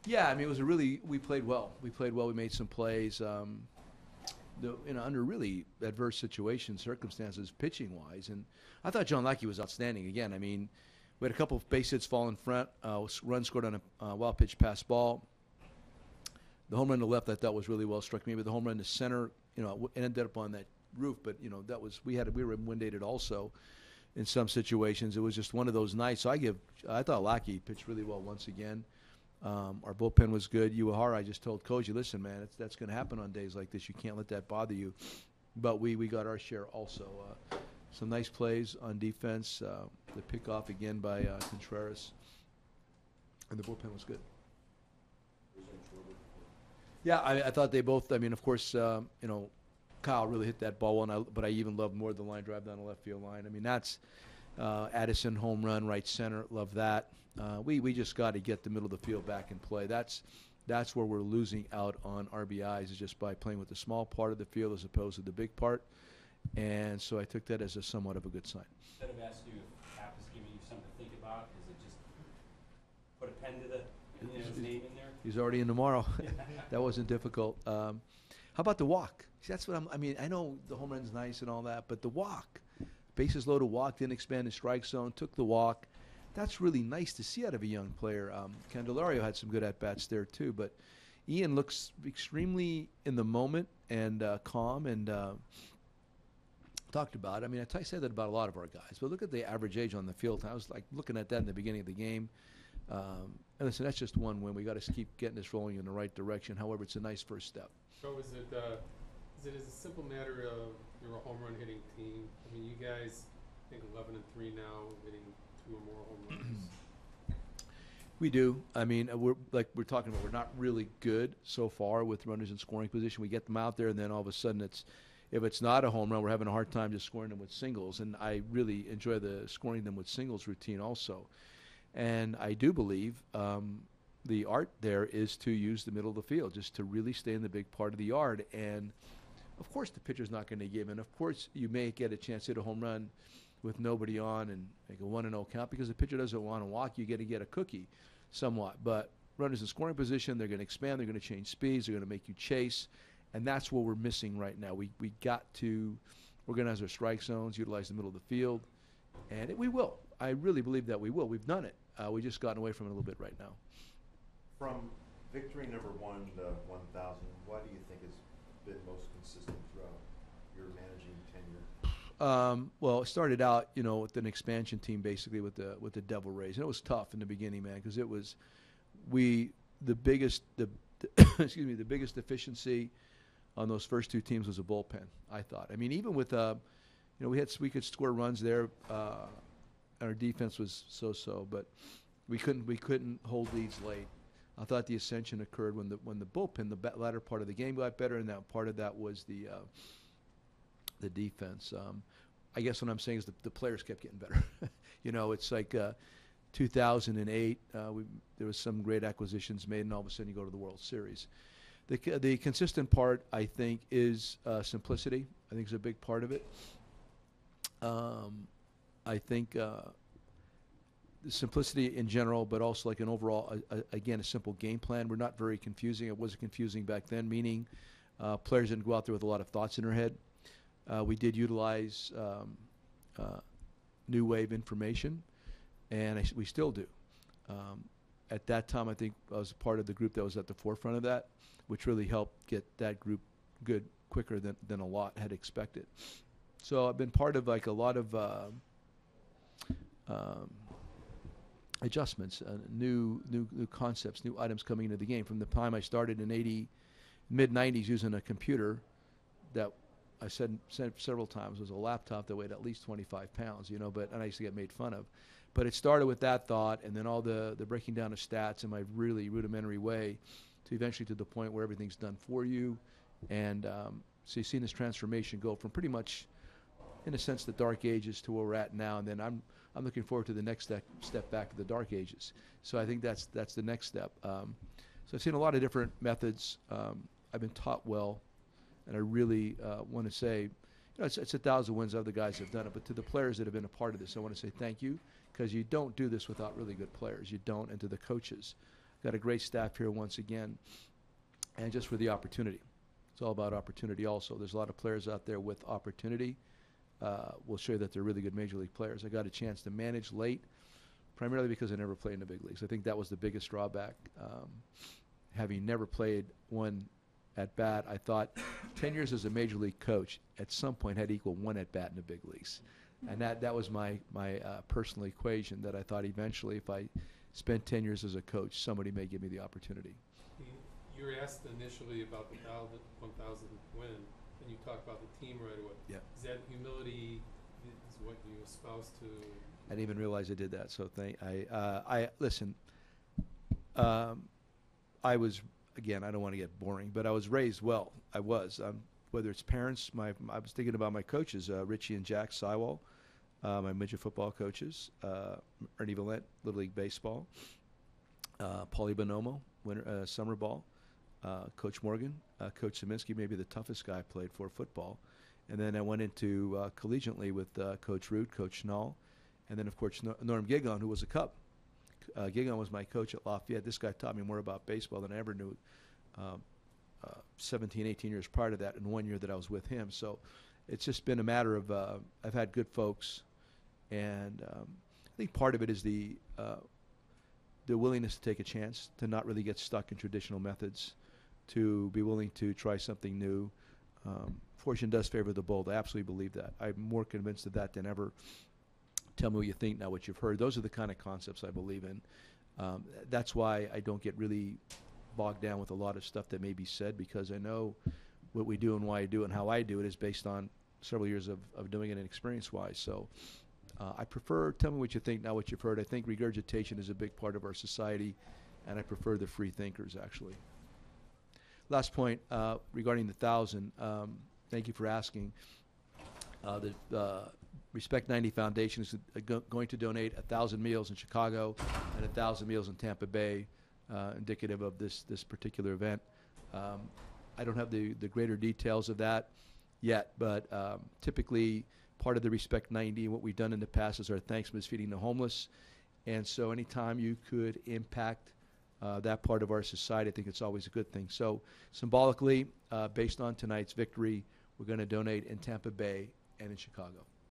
Yeah, I mean, we played well. We played well. We made some plays. Under really adverse situations, circumstances, pitching-wise. And I thought John Lackey was outstanding again. I mean, we had a couple of base hits fall in front, run scored on a wild pitch pass ball. The home run to left I thought was really well struck me, but the home run to center, it ended up on that roof. But, that was we were wind-aided also in some situations. It was just one of those nights. So I thought Lackey pitched really well once again. Our bullpen was good. Uehara, I just told Koji, listen, man, that's going to happen on days like this. You can't let that bother you. But we got our share also. Some nice plays on defense. The pick-off again by Contreras. And the bullpen was good. Yeah, I thought they both, of course, Kyle really hit that ball well, but I even loved more the line drive down the left field line. I mean, that's Addison home run, right center. Love that. We just got to get the middle of the field back in play. That's where we're losing out on RBIs, is just by playing with the small part of the field as opposed to the big part. And so I took that as a somewhat of a good sign. Instead of asking you if Happ is giving you something to think about, is it just put a pen to his name in there? He's already in tomorrow. That wasn't difficult. How about the walk? See, that's what I know the home run's nice and all that, but the walk, bases loaded walk, didn't expand the strike zone, took the walk. That's really nice to see out of a young player. Candelario had some good at-bats there too, but Ian looks extremely in the moment and calm and talked about. I say that about a lot of our guys, but look at the average age on the field. I was looking at that in the beginning of the game. And listen, that's just one win. We got to keep getting this rolling in the right direction. However, it's a nice first step. So is it as a simple matter of you're a home run hitting team? You guys, I think 11-3 now, hitting 2 or more home runs. We do. We're talking about, we're not really good so far with runners in scoring position. We get them out there, and then all of a sudden if it's not a home run, we're having a hard time just scoring them with singles. And I really enjoy the scoring them with singles routine also. And I do believe the art there is to use the middle of the field, just to really stay in the big part of the yard. And, of course, the pitcher's not going to give in. Of course, you may get a chance to hit a home run with nobody on and make a 1-0 count because the pitcher doesn't want to walk. You get to get a cookie somewhat. But runners in scoring position, they're going to expand. They're going to change speeds. They're going to make you chase. And that's what we're missing right now. We got to organize our strike zones, utilize the middle of the field. And we will. I really believe that we will. We've done it. We've just gotten away from it a little bit right now. From victory number 1 to 1,000, what do you think has been most consistent throughout your managing tenure? Well, it started out, with an expansion team basically with the Devil Rays, and it was tough in the beginning, man, because it was the biggest deficiency on those first 2 teams was a bullpen. I thought. Even with we could score runs there. Our defense was so-so, but we couldn't hold leads late. I thought the ascension occurred when the bullpen, the latter part of the game got better, and that part of that was the defense. I guess what I'm saying is the players kept getting better. It's like 2008. There was some great acquisitions made, and all of a sudden you go to the World Series. The consistent part, I think, is simplicity. I think is a big part of it. I think the simplicity in general, but also like an overall, again, a simple game plan. We're not very confusing. It wasn't confusing back then, meaning players didn't go out there with a lot of thoughts in their head. We did utilize new wave information, and we still do. At that time, I think I was part of the group that was at the forefront of that, which really helped get that group good quicker than a lot had expected. So I've been part of like a lot of adjustments, new concepts, new items coming into the game. From the time I started in mid-90s using a computer that I said several times was a laptop that weighed at least 25 pounds, and I used to get made fun of. But it started with that thought, and then all the breaking down of stats in my really rudimentary way to eventually to the point where everything's done for you. And so you've seen this transformation go from pretty much, in a sense, the dark ages to where we're at now. And then I'm looking forward to the next step back to the dark ages. So I think that's the next step. So I've seen a lot of different methods. I've been taught well, and I really want to say, it's 1,000 wins. Other guys have done it, but to the players that have been a part of this, I want to say thank you, because you don't do this without really good players. You don't, and to the coaches. Got a great staff here once again, and just for the opportunity. It's all about opportunity also. There's a lot of players out there with opportunity. Will show you that they're really good major league players. I got a chance to manage late, primarily because I never played in the big leagues. I think that was the biggest drawback. Having never played one at bat, I thought 10 years as a major league coach at some point had to equal one at bat in the big leagues. And that was my personal equation, that I thought eventually if I spent 10 years as a coach, somebody may give me the opportunity. You were asked initially about the 1,000th win, and you talked about the team right away. Yeah. Is that humility is what you espouse to? I didn't even realize I did that. So listen. I was, again, I don't want to get boring, but I was raised well. I was. Whether it's parents, I was thinking about my coaches, Richie and Jack Sywall, my midget football coaches, Ernie Valent, Little League Baseball, Paulie Bonomo, summer ball, Coach Morgan, Coach Saminsky, maybe the toughest guy I played for football. And then I went into collegiately with Coach Root, Coach Schnall, and then, of course, Norm Gigon, who was a Cub. Gigon was my coach at Lafayette. This guy taught me more about baseball than I ever knew 17, 18 years prior to that, in 1 year that I was with him. So it's just been a matter of I've had good folks, and I think part of it is the willingness to take a chance, to not really get stuck in traditional methods, to be willing to try something new. Fortune does favor the bold. I absolutely believe that. I'm more convinced of that than ever. Tell me what you think, not what you've heard. Those are the kind of concepts I believe in. That's why I don't get really bogged down with a lot of stuff that may be said, because I know what we do and why I do it and how I do it is based on several years of doing it and experience-wise. So I prefer, tell me what you think, not what you've heard. I think regurgitation is a big part of our society, and I prefer the free thinkers, actually. Last point regarding the 1,000. Thank you for asking. The Respect 90 Foundation is going to donate 1,000 meals in Chicago and 1,000 meals in Tampa Bay, indicative of this particular event. I don't have the greater details of that yet, but typically part of the Respect 90, what we've done in the past is our Thanksgiving is feeding the homeless. And so anytime you could impact that part of our society, I think it's always a good thing. So symbolically, based on tonight's victory, we're going to donate in Tampa Bay and in Chicago.